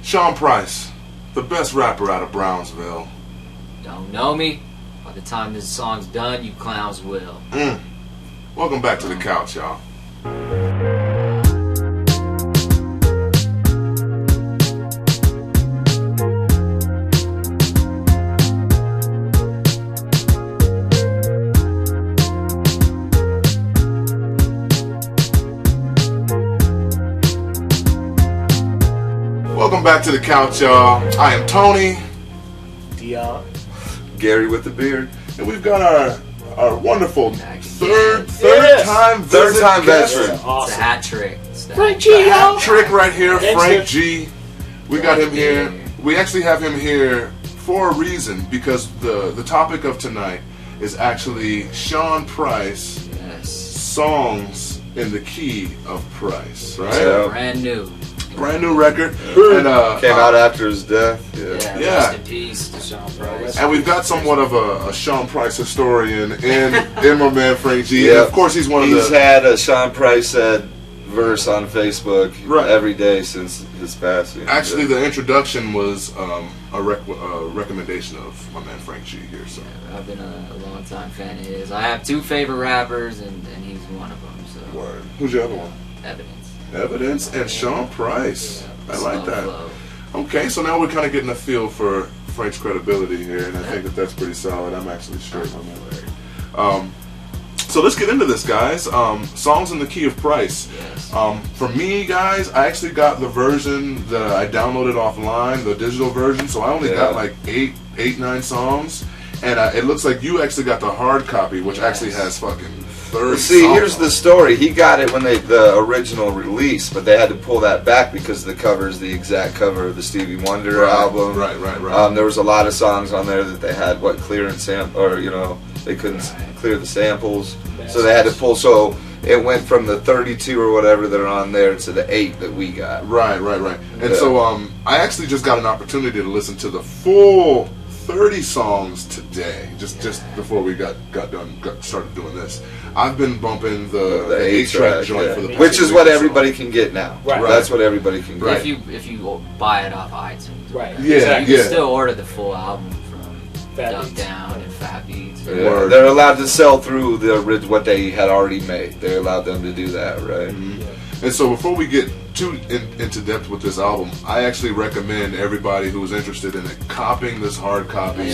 Sean Price, the best rapper out of Brownsville. Don't know me? By the time this song's done, you clowns will. Welcome back to the couch, y'all. Welcome back to the couch, y'all. I am Tony. Dion. Gary with the beard. And we've got our wonderful third time veteran. Awesome. It's a hat trick. Frank G, hat trick right here, Frank G. We got him here. We actually have him here for a reason, because the topic of tonight is actually Sean Price songs in the key of Price, right? Yeah. Brand new record. And, came out after his death. Yeah. Rest in peace to Sean Price. And we've got somewhat of a Sean Price historian in my man Frank G. Yeah. And of course, he's had a Sean Price said verse on Facebook every day since his passing. Actually, the introduction was a recommendation of my man Frank G here. So I've been a long time fan of his. I have two favorite rappers, and he's one of them. So. Word. Who's your other one? Evidence and Sean Price. Yeah, I like that. Flow. Okay, so now we're kind of getting a feel for Frank's credibility here, and I think that's pretty solid. I'm actually straight on that. So let's get into this, guys. Songs in the key of Price. Yes. For me, guys, I actually got the version that I downloaded offline, the digital version, so I only got like 9 songs, and it looks like you actually got the hard copy, which actually has fucking 30 See, songs. here's the story. He got it when the original release, but they had to pull that back because the cover is the exact cover of the Stevie Wonder album. Right. There was a lot of songs on there that they had clearance they couldn't clear the samples, so they had to pull. So it went from the 32 or whatever that are on there to the 8 that we got. Right. And so I actually just got an opportunity to listen to the full 30 songs today, just before we got started doing this. I've been bumping the 8-track joint for the past which is what everybody can get now. Right. That's what everybody can get. If you buy it off iTunes. Right. Yeah. You can still order the full album from Fat Duck Beats. Down and Fat Beats. Yeah. They're allowed to sell through what they had already made. They allowed them to do that, right? Mm-hmm. And so before we get too into depth with this album, I actually recommend everybody who's interested in it copying this hard copy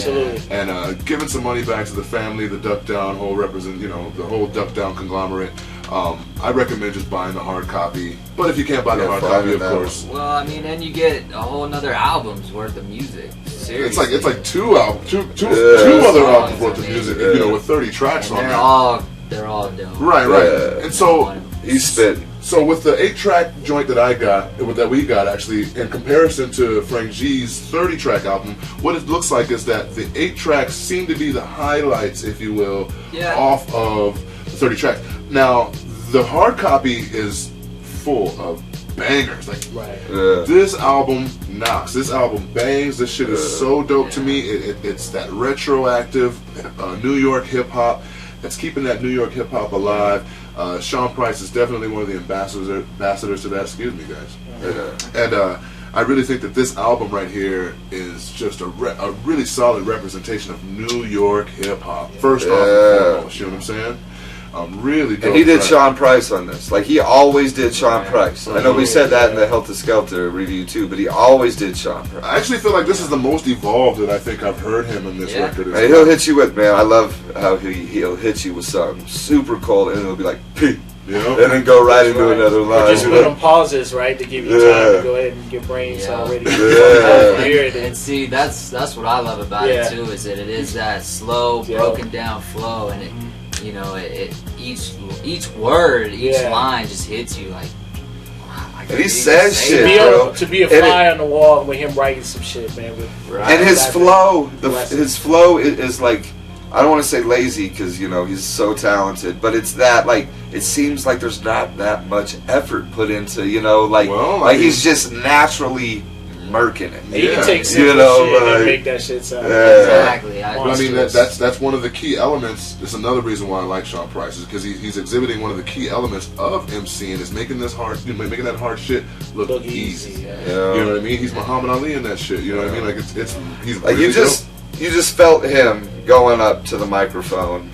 and giving some money back to the family, the Duck Down the whole Duck Down conglomerate. I recommend just buying the hard copy, but if you can't buy the hard copy, of course. Well, I mean, then you get a whole nother album's worth of music. Seriously. It's like two other albums worth of music, with 30 tracks on it. They're all dope. Right. Yeah. And so He's spitting. So with the 8-track joint that we got actually, in comparison to Frank G's 30-track album, what it looks like is that the 8 tracks seem to be the highlights, if you will, off of the 30 tracks. Now, the hard copy is full of bangers. This album knocks. This album bangs. This shit is so dope to me. It's that retroactive New York hip hop that's keeping that New York hip hop alive. Sean Price is definitely one of the ambassadors to that. Excuse me, guys. And I really think that this album right here is just a really solid representation of New York hip hop. First off and foremost, you know what I'm saying? Really dope. And he did Sean Price on this. He always did Sean Price. I know we said that in the Helter Skelter review too, but he always did Sean Price. I actually feel like this is the most evolved that I think I've heard him in this record. And he'll hit you with, I love how he'll hit you with something super cold, and it'll be like, P. And then go right into another line. Just put on pauses, right, to give you time to go ahead and get brains already. And see, that's what I love about it too, is that it is that slow, broken down flow, and each word, each line just hits you like. And he says shit, bro. To be a fly on the wall with him writing some shit, man. And his flow, his flow is like, I don't want to say lazy because he's so talented, but it's that it seems like there's not that much effort put into he's just naturally murking it. You can take simple shit and make that shit sound. Exactly. I mean, that's one of the key elements. It's another reason why I like Sean Price, is because he's exhibiting one of the key elements of MCing, is making this hard, making that hard shit look easy. You know what I mean? He's Muhammad Ali in that shit. You know what I mean? Like he's like really you just felt him going up to the microphone,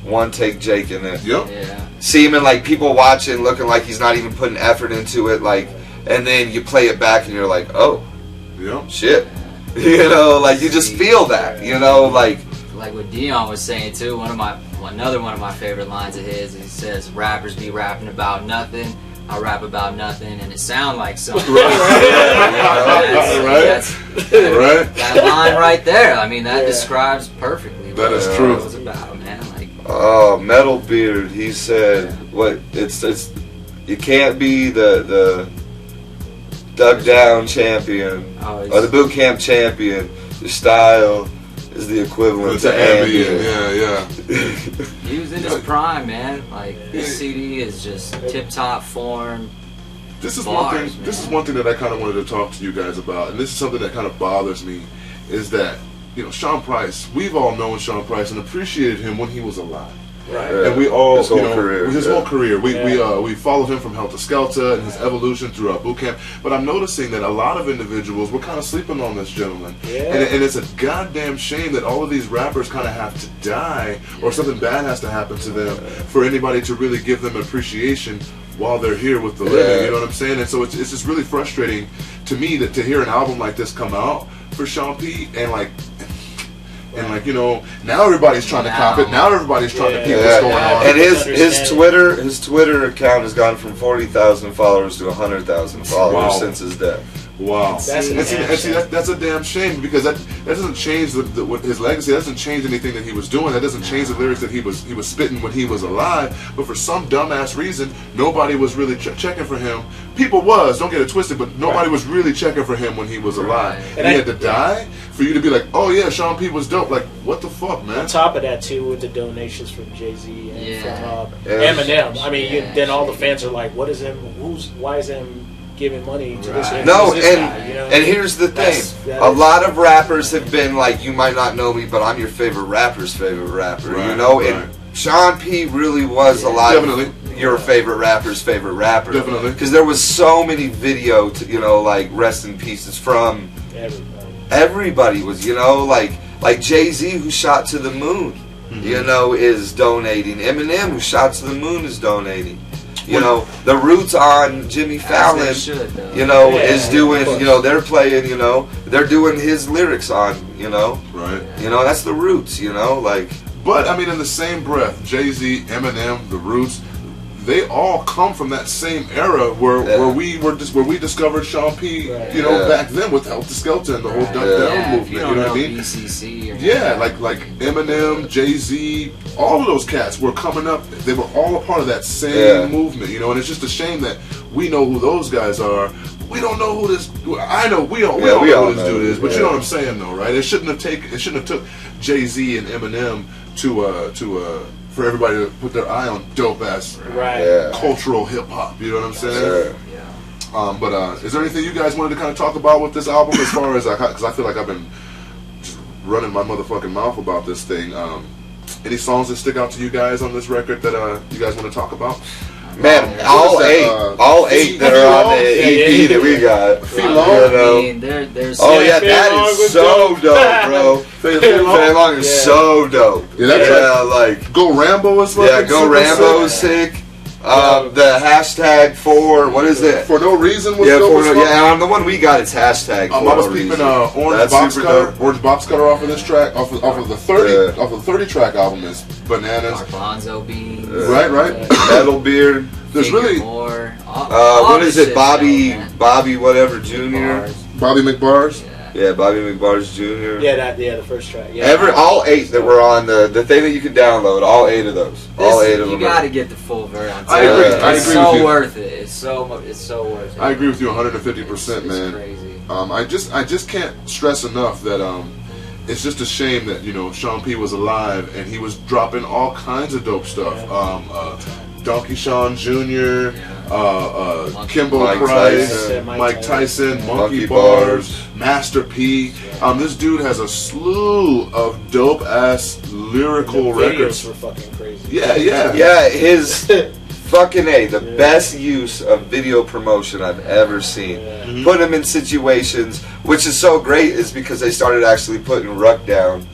one take Jake in it. Yep. Yeah. Seeming like people watching, looking like he's not even putting effort into it, like, and then you play it back and you're like, oh, shit, you know, like you just feel that, you know, like what Dion was saying too. Another one of my favorite lines of his. He says, "Rappers be rapping about nothing. I rap about nothing, and it sound like something." Right. That line right there. I mean, that describes perfectly what it was about, man. Like, Metal Beard. He said, "What? It's you can't be the dug down champion or the boot camp champion. Your style is the equivalent to ambient." Yeah. He was in his prime, man. Like, this CD is just tip-top form. This is one thing. This is one thing that I kind of wanted to talk to you guys about, and this is something that kind of bothers me, is that, you know, Sean Price. We've all known Sean Price and appreciated him when he was alive. Right. And we all, his whole career. His whole career. We followed him from Helter Skelter and his evolution throughout boot camp. But I'm noticing that a lot of individuals were kind of sleeping on this gentleman. Yeah. And it's a goddamn shame that all of these rappers kind of have to die, or something bad has to happen to them for anybody to really give them appreciation while they're here with the living. You know what I'm saying? And so it's just really frustrating to me that to hear an album like this come out for Sean P. And you know, now everybody's trying to cop it. Now everybody's trying to peep what's going on. And his Twitter account has gone from 40,000 followers to 100,000 followers since his death. Wow. That's a damn shame, because that doesn't change his legacy. That doesn't change anything that he was doing. That doesn't change the lyrics that he was spitting when he was alive. But for some dumbass reason, nobody was really checking for him. People don't get it twisted, but nobody was really checking for him when he was alive. And he had to die for you to be like, oh yeah, Sean P was dope. Like, what the fuck, man? On top of that, too, with the donations from Jay-Z and from Eminem, I mean, then all the fans are like, what is him? Why is him giving money to this guy? No, guy, you know? And here's the thing. A lot of rappers have been like, you might not know me, but I'm your favorite rapper's favorite rapper, you know? And Sean P really was a lot of your favorite rapper's favorite rapper. Definitely. Because there was so many video, like, rest in pieces from everybody was, you know, like Jay-Z, who shot to the moon, you know, is donating. Eminem, who shot to the moon, is donating. You know, the Roots on Jimmy Fallon, you know, is doing, you know, they're playing, you know, they're doing his lyrics on, you know. Right. You know, that's the Roots, you know, like. But, I mean, in the same breath, Jay-Z, Eminem, the Roots, they all come from that same era where we discovered Sean P. You know, back then with Helter Skelter and the whole Duck Down movement. You know what I mean? BCC like Eminem, Jay-Z, all of those cats were coming up. They were all a part of that same movement. You know, and it's just a shame that we know who those guys are. We don't know who this. I know we don't know who this dude is, but you know what I'm saying, though, right? It shouldn't have took Jay-Z and Eminem for everybody to put their eye on dope ass cultural hip hop. You know what I'm saying? But is there anything you guys wanted to kind of talk about with this album, as far as because I feel like I've been just running my motherfucking mouth about this thing. Any songs that stick out to you guys on this record that you guys want to talk about? Man, all eight that are on the EP that we got. I mean, there's that is so dope, bro. Fade Long is so dope. Like Go Rambo is fucking Go Rambo is sick. The hashtag for what is it? For No Reason was on the one we got it's hashtag. I was peeping Orange Box Cutter off of this track, off of the 30 track album is Bananas. Bonzo Beans. Right. Metal Beard. There's really what is it? Bobby whatever Jr. Bobby McBars. Yeah, Bobby McBars Jr. The first track. Yeah. All 8 that were on the thing that you can download. All 8 of those. All 8 of them. You got to get the full version. I agree. It's so worth it. It's so worth it. I agree with you 150%, man. Crazy. I just can't stress enough that it's just a shame that, you know, Sean P was alive and he was dropping all kinds of dope stuff. Donkey Sean Jr., Kimbo Mike Price, Tyson. Mike Tyson, Monkey Monkey Bars, Bars. Master P. This dude has a slew of dope ass lyrical The videos records. were fucking crazy. Yeah, his fucking the best use of video promotion I've ever seen. Yeah. Put him in situations, which is so great, is because they started actually putting Ruck Down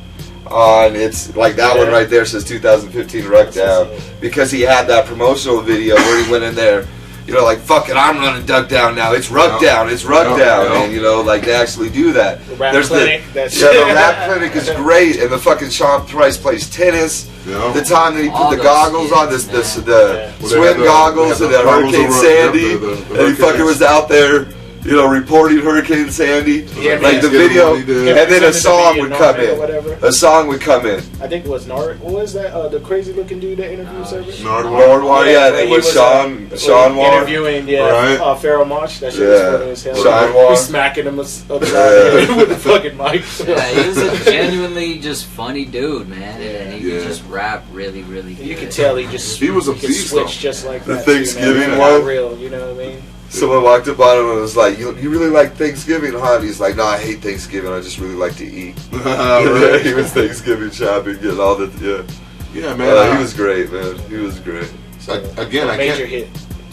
on. It's like that one right there says 2015 Ruck Down, because he had that promotional video where he went in there, you know, like, fuck it, I'm running Duck Down now. It's Ruck Down. It's Ruck Down. And, you know, like, they actually do that. The rap There's clinic. the rap clinic is great, and the fucking Sean Price plays tennis. Yeah. The time that he All put the those goggles on, skits, the Well, swim they had goggles the and the goggles Hurricane over- Sandy, the and he hurricanes. fucking was out there, you know, reporting Hurricane Sandy. Yeah, Like the man. video, Yeah, and then a song would come or in. whatever. A song would come in. I think it was Nard. What was that? The crazy looking dude that interviewed Service? Nardwuar, yeah, and it he was Sean Warren. interviewing, Right. Pharaoh Monch. That shit Yeah. was funny as hell. Sean Warren. He's smacking him upside the head with the fucking mic. Yeah, he was a genuinely just funny dude, man, and he Yeah. could just rap really, really good. You could tell he just He was a could beast, switch though. just like The that. Thanksgiving too, man. one? Not real, you know what I mean? Someone walked up on him and was like, you really like Thanksgiving, huh? And he's like, no, I hate Thanksgiving. I just really like to eat. Right. He was Thanksgiving shopping, getting all the, Yeah, man. he was great, man. He was great. So, Again, a I major can't. hit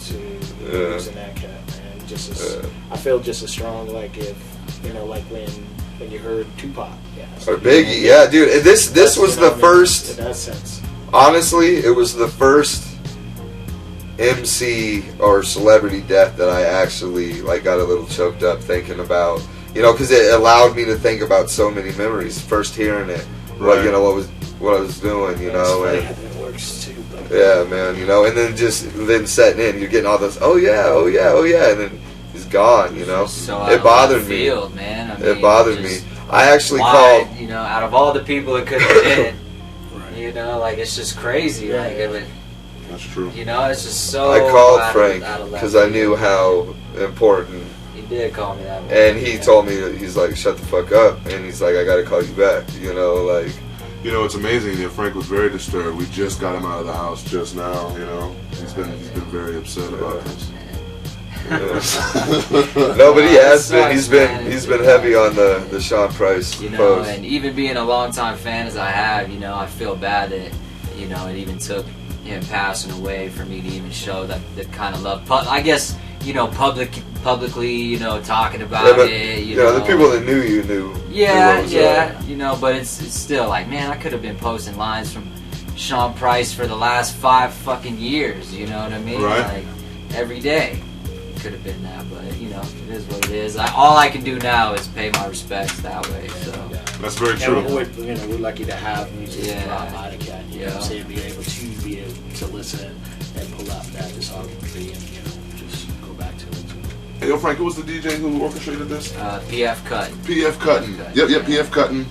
to using that cat, man. Just as, I feel just as strong, like if you know, like when you heard Tupac, Or Biggie, yeah, dude. And this was the first. In that sense, Honestly, it was the first MC or celebrity death that I actually like got a little choked up thinking about. You know, because it allowed me to think about so many memories. First hearing it, Right. you know, what I was doing, you know, funny and how that works too. But yeah, man, you know, and then then setting in, you're getting all this, oh yeah, and then he's gone, you know. So out It of bothered left me. field, man. I It mean, bothered me. just I actually why, called. you know, out of all the people it could have been, you know, like it's just crazy. Yeah, like yeah. it would, That's true. you know, it's just so. I called out of- Frank out of left because I field. knew how important. He did call me that. And he told me that he's like, shut the fuck up. And he's like, I gotta call you back. You know, like. You know, it's amazing. Yeah, Frank was very disturbed. We just got him out of the house just now. You know, he's been very upset about this. No, but he has That been. sucks, He's been heavy on the Sean Price You know, post. and even being a longtime fan as I have, you know, I feel bad that, you know, it even took him passing away for me to even show that kind of love. I guess, you know, publicly, you know, talking about but, it. You know, know, the people that knew you knew. Yeah, knew what was yeah, up. you know, but it's still like, man, I could have been posting lines from Sean Price for the last 5 fucking years. You know what I mean? Right. Like every day could have been that, but you know, it is what it is. All I can do now is pay my respects that way. So That's very and true. we're lucky to have music Yeah. drop out of cat. You know what I'm saying? Be able to listen and pull out that discography and, you know, just go back to it. Hey, yo, Frank, who was the DJ who orchestrated this? PF Cut. PF Cutton. Yep, PF Cutton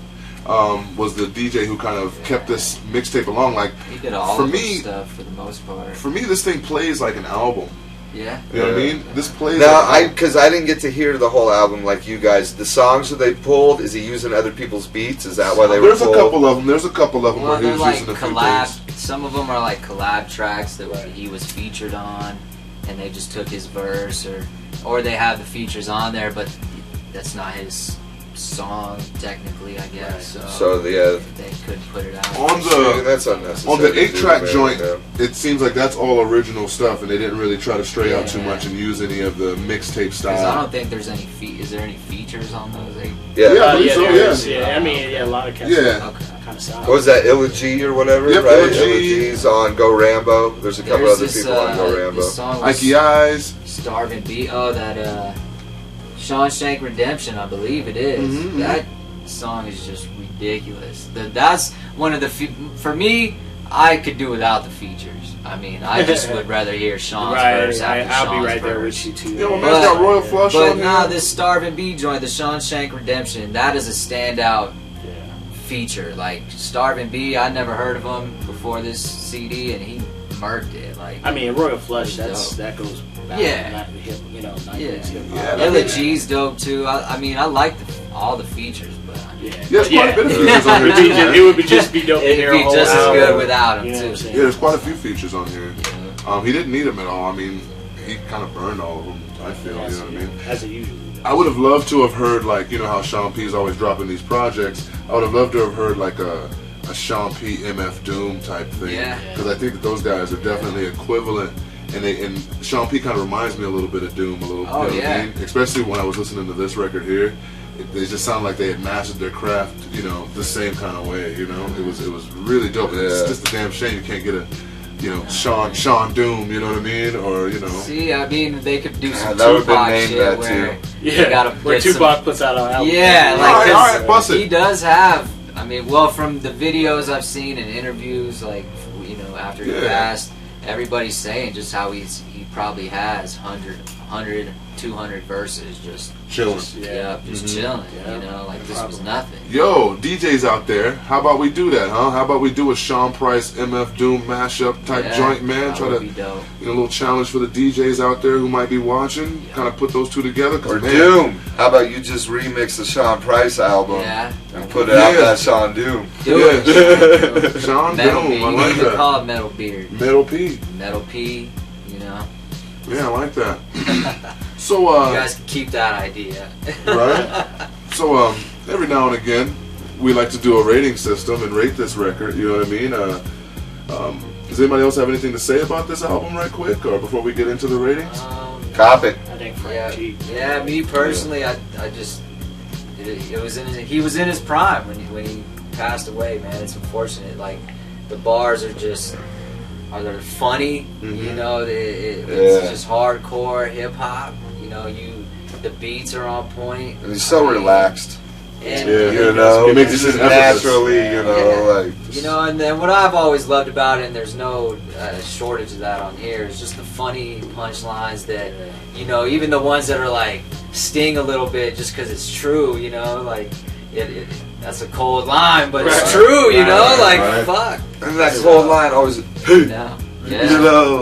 was the DJ who kind of kept this mixtape along. Like, He did all for of the me, stuff for the most part. for me, this thing plays like an album. Yeah. You know what I mean? This plays. Now, like because I didn't get to hear the whole album like you guys. The songs that they pulled, is he using other people's beats? Is that why they were There's a pulled? couple of them. There's a couple of them Well, where he they're was like using a few collab. things. Some of them are like collab tracks that he was featured on, and they just took his verse, or they have the features on there, but that's not his song technically, I guess. So yeah, they couldn't put it out. On the that's unnecessary. on the to 8-track do, man, joint, yeah. it seems like that's all original stuff, and they didn't really try to stray out too Yeah. much and use any of the mixtape 'Cause I style. don't think there's any is there any features on those 8? Yeah. Yeah, I believe so, there yeah. is, I mean, a lot of cats. Yeah. Okay. Kind of sound. What was that, Illa G or whatever? Yep, right? Illa G. Illa G's on Go Rambo. There's a couple There's other this, people on Go Rambo. this song was Ike Eyes. Starving Beat. Oh, that Shawshank Redemption, I believe it is. Mhm. That song is just ridiculous. That's one of the for me. I could do without the features. I mean, I just would rather hear Sean's verse after I'll Sean's be right there verse. with you too. Yo, man. man's got Royal Flush But on nah, here. this Starving Bee joint, the Shawshank Redemption, that is a standout feature. Like Starving Bee, I never heard of him before this CD, and he murked it. Like I mean, Royal Flush. Dope. that goes back. Yeah. Hip, you know, 90s Yeah. hip hop. Yeah, Illa G's dope too. I mean, I like all the features, but Yeah, Yeah, there's quite a bit of features on here too, man. It would be just be dope to it'd hear be a whole just as album. good without him You know what I'm too. saying? Yeah, there's quite a few features on here. Yeah. He didn't need them at all. I mean, he kind of burned all of them, I feel, you know what I mean? As it usually does. I would have loved to have heard, like, you know how Sean P is always dropping these projects. I would have loved to have heard, like, a Sean P MF Doom type thing. Yeah. Because I think that those guys are definitely equivalent. And Sean P kind of reminds me a little bit of Doom, a little. Oh, you know yeah. what I mean? Especially when I was listening to this record here. They just sound like they had mastered their craft, you know, the same kind of way, you know. It was really dope. It's just a damn shame you can't get a, you know, Sean Doom, you know what I mean, or you know. See, I mean, they could do some that would've been Tupac named shit that where too. you gotta where get Tupac puts out an album. Yeah, like all right, bust it. he does have. I mean, well, from the videos I've seen and interviews, like, you know, after he passed, everybody's saying just how he probably has 100, 200 verses just chilling. Chilling. You know, like this was nothing. Yo, DJs out there, how about we do that, huh? How about we do a Sean Price MF Doom mashup type joint, man? That Try would to, be dope. you know, a little challenge for the DJs out there who might be watching. Kind of put those two together. Or Man, Doom. How about you just remix the Sean Price album and put it out that Sean Doom? Do it. Sean Metal Doom, Beard. I You like even that. call it Metal Beard. Metal P. Metal P. You know. Yeah, I like that. So, you guys can keep that idea. right? So, every now and again, we like to do a rating system and rate this record. You know what I mean? Does anybody else have anything to say about this album, right quick, or before we get into the ratings? Cop it. I think Frank G. Yeah, me personally, I just it was he was in his prime when he passed away, man. It's unfortunate. Like the bars are just they're funny, you know. It's just hardcore hip hop. You know, the beats are on point. And he's so relaxed. And you know, it makes it just just naturally, you know, like. You know, and then what I've always loved about it, and there's no shortage of that on here, is just the funny punchlines that, you know, even the ones that are like sting a little bit just because it's true, you know, like that's a cold line, but it's true, you know, like fuck. And that cold line always, no. Yeah. You know,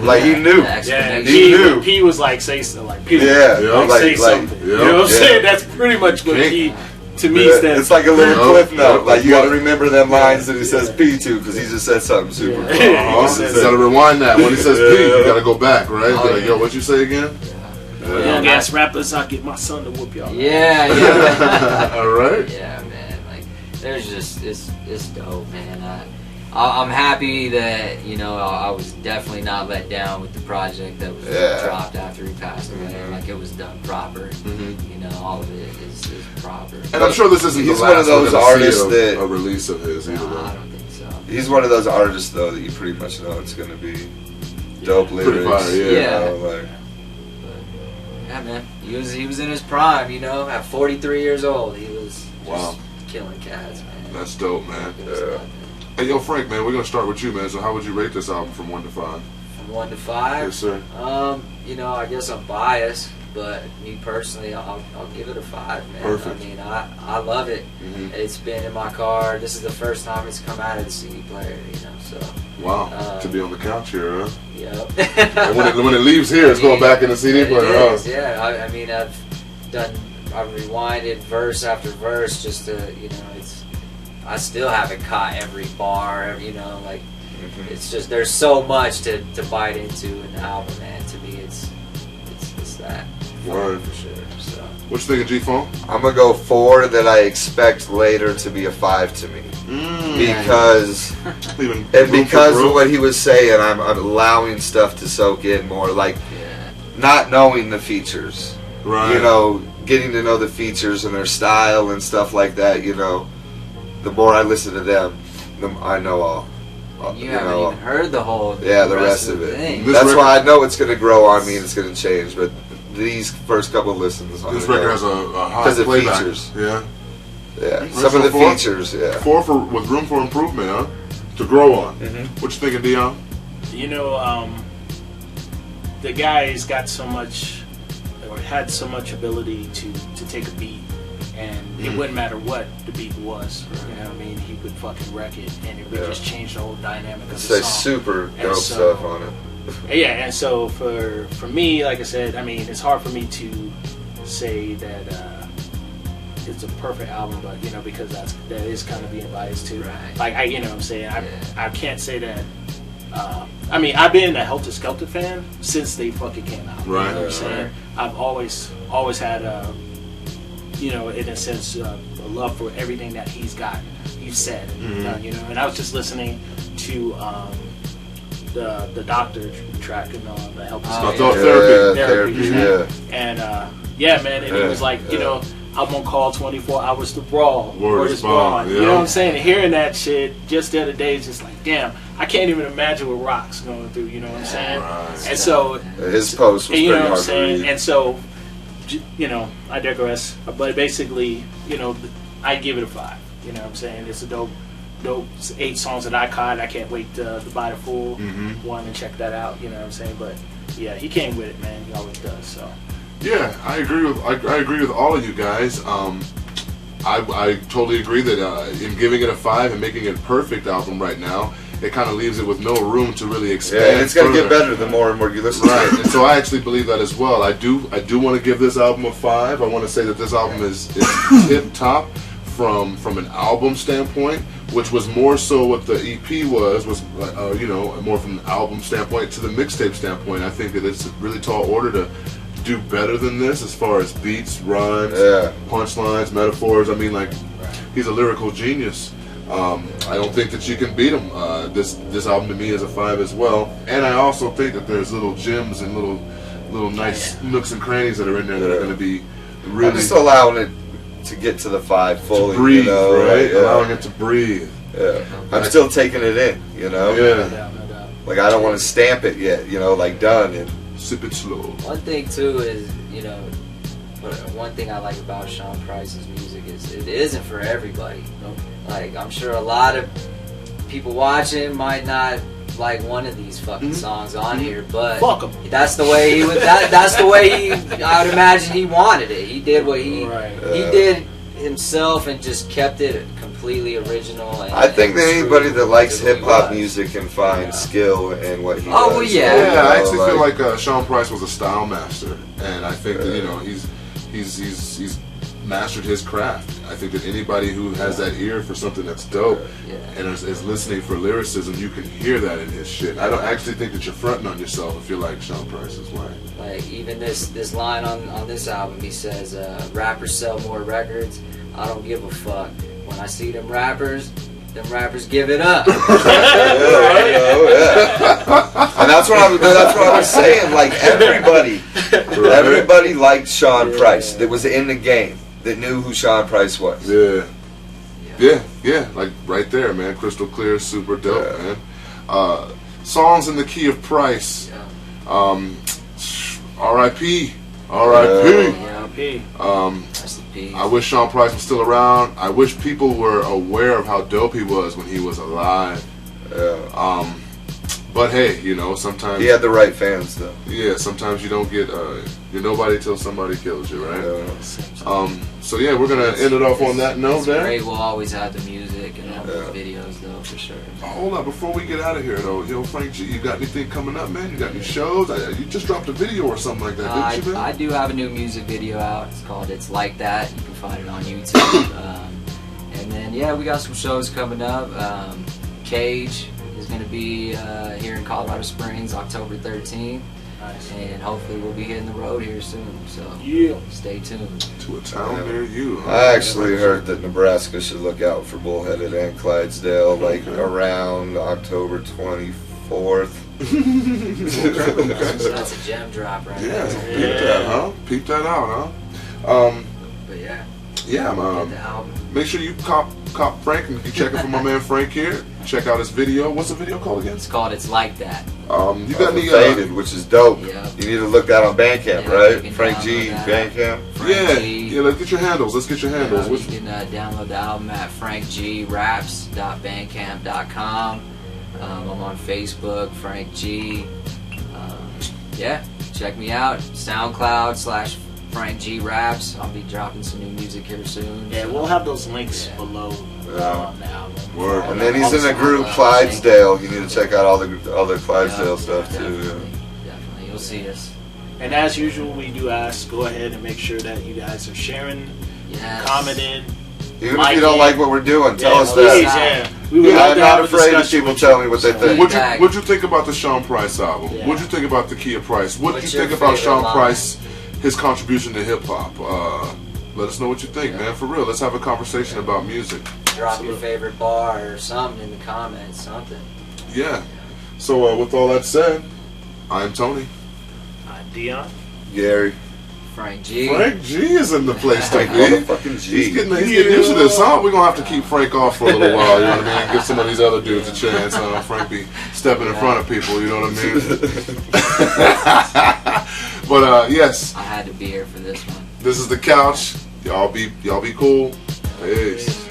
like he knew. Yeah, he knew. P was like say something, like P say something. You know what I'm saying? That's pretty much what P to me stands. It's like a little cliff note. Like you got to remember them lines that he says P to because he just said something super. Cool. You got to rewind that when he says P. You got to go back, right? Like, yo, what you say again? Young ass rappers, I get my son to whoop y'all. Yeah. All right. Yeah, man. Like, there's just it's dope, man. I'm happy that, you know, I was definitely not let down with the project that was dropped after he passed away. Like, it was done proper. You know, all of it is proper. And I'm sure this isn't he's the one last of those artists that a release of his either. I don't think so. He's one of those artists though that you pretty much know it's going to be dope lyrics. Pretty fire, You know, like. Yeah, man. He was in his prime, you know. At 43 years old, he was just killing cats, man. That's dope, man. Hey, yo, Frank, man, we're gonna start with you, man. So, how would you rate this album from 1 to 5? From 1 to 5? Yes, sir. You know, I guess I'm biased, but me personally, I'll give it a 5, man. Perfect. I mean, I love it. It's been in my car. This is the first time it's come out of the CD player, you know. So. Wow. To be on the couch here, huh? Yep. And when it leaves here, it's going back in the CD player. It is, yeah. I mean, I've rewinded verse after verse just to, you know, I still haven't caught every bar, you know, like, it's just, there's so much to bite into in the album, man. To me, it's that. Word. For sure, so. What you thinking, G-Funk? I'm going to go 4 that I expect later to be a 5 to me. Because of what he was saying, I'm allowing stuff to soak in more, like not knowing the features, right? You know, getting to know the features and their style and stuff like that. You know, the more I listen to them, I know all. You haven't even heard the whole the rest of it. Thing. That's why I know it's going to grow on me and it's going to change. But these first couple of listens, this record has a high because of playback. Features. Yeah, some of the features. 4 with room for improvement, huh? To grow on. What you thinking, Dion? You know, the guy's got so much, or had so much ability to take a beat, and it wouldn't matter what the beat was. You know what I mean? He would fucking wreck it, and it would just change the whole dynamic of the song. Super dope stuff on it. Yeah, and so for me, like I said, I mean, it's hard for me to say that it's a perfect album, but you know, because that is kind of being biased too. Right. Like you know what I'm saying, I can't say that I mean, I've been a Helter Skelter fan since they fucking came out. Right. You know what I'm saying? I've always had you know, in a sense, a love for everything that he's said, you know. And I was just listening to the Doctor track and the Helter Skelter Therapy. and yeah, man, and he was like, you know, I'm on call 24 hours to brawl. Word is bond. You know what I'm saying? And hearing that shit just the other day is just like, damn, I can't even imagine what Rock's going through. You know what I'm saying? Right. And so his post was you know pretty what I'm hard to saying? read. And so, you know, I digress. But basically, you know, I give it a 5. You know what I'm saying? It's a dope 8 songs that I caught. I can't wait to buy the full one and check that out. You know what I'm saying? But yeah, he came with it, man. He always does. So. Yeah, I agree with all of you guys. I totally agree that in giving it a 5 and making it a perfect album right now, it kind of leaves it with no room to really expand. Yeah, and it's going to get further. better the more and more you listen Right, to it. and so I actually believe that as well. I do want to give this album a 5. I want to say that this album is tip top from an album standpoint, which was more so what the EP was you know, more from an album standpoint to the mixtape standpoint. I think that it's a really tall order to do better than this as far as beats, rhymes, punchlines, metaphors. I mean, like, he's a lyrical genius. I don't think that you can beat him. This album to me is a 5 as well. And I also think that there's little gems and little nice nooks and crannies that are in there that are going to be really... I'm just allowing it to get to the 5 fully. to breathe, you know, right? Yeah. Allowing it to breathe. Yeah. I'm still taking it in, you know? Yeah. No doubt. Like, I don't want to stamp it yet, you know, like done. And Sip it slow. One thing too is, you know, one thing I like about Sean Price's music is it isn't for everybody. Like, I'm sure a lot of people watching might not like one of these fucking songs on here, but Fuck 'em. that's the way he was. That's the way I would imagine he wanted it. He did what he did himself and just kept it completely original. And, I think that anybody that likes hip hip-hop music can find skill in what he does. Oh, well, yeah. Yeah, You I know, actually feel like Sean Price was a style master, and I think that, you know, he's mastered his craft. I think that anybody who has that ear for something that's dope and is listening for lyricism, you can hear that in his shit. I don't actually think that you're fronting on yourself if you like Sean Price's way. Like, even this line on this album, he says, rappers sell more records. I don't give a fuck. When I see them rappers give it up. And that's what I was saying. Like, everybody liked Sean Price that was in the game, that knew who Sean Price was. Yeah, like right there, man. Crystal clear, super dope, man. Songs in the key of Price. R.I.P. R.I.P. I wish Sean Price was still around. I wish people were aware of how dope he was when he was alive. But hey, you know, sometimes he had the right fans, though. Yeah, sometimes you don't get you're nobody till somebody kills you, right? So yeah, we're gonna end it off on that note. There. Great. We'll always have the music and all the videos, though, for sure. Hold on, before we get out of here, though, yo, Frank G, you got anything coming up, man? You got any shows? You just dropped a video or something like that, didn't you, man? I do have a new music video out. It's called "It's Like That." You can find it on YouTube. And then yeah, we got some shows coming up. Cage is going to be here in Colorado Springs, October 13th. Nice. And hopefully we'll be hitting the road here soon. So stay tuned. To a town near you. Huh? I actually heard that Nebraska should look out for Bullheaded and Clydesdale, like around October 24th. So that's a gem drop right Yeah, there. Peep that out, huh? But yeah. Yeah, Get the album. make sure you cop Frank and you check it for my man Frank here. Check out his video. What's the video called again? It's called "It's Like That." You got any? Faded, which is dope. Yeah. You need to look that on Bandcamp, Yeah, right? you can Frank G, download that. Bandcamp. Yeah. Let's get your handles. You can download the album at frankgraps.bandcamp.com. I'm on Facebook, Frank G. Check me out. SoundCloud/Frank G Raps. I'll be dropping some new music here soon. Yeah, we'll have those links below the album. Word. And then he's in the group Clydesdale. You need to check out all the Clydesdale stuff too. Definitely, you'll see us. And as usual, we do ask, go ahead and make sure that you guys are sharing, commenting, Even if you don't like what we're doing, tell us please, that. We would love I'm to not have a afraid of discussion people with you. telling me what they think. What'd you think about the Sean Price album? Yeah. What'd you think about the Kia Price? What did What's you think your about favorite Sean line? Price, his contribution to hip hop? Let us know what you think, man. For real, let's have a conversation about music. Drop your favorite bar or something in the comments, something. Yeah. So with all that said, I'm Tony. Dion. Gary. Frank G. Frank G is in the place to be. Motherfucking G. He's getting used to this, huh? We're gonna have to keep Frank off for a little while, you know what I mean? Give some of these other dudes a chance. Frank be stepping in front of people, you know what I mean? But yes. I had to be here for this one. This is the couch. Y'all be cool. Peace.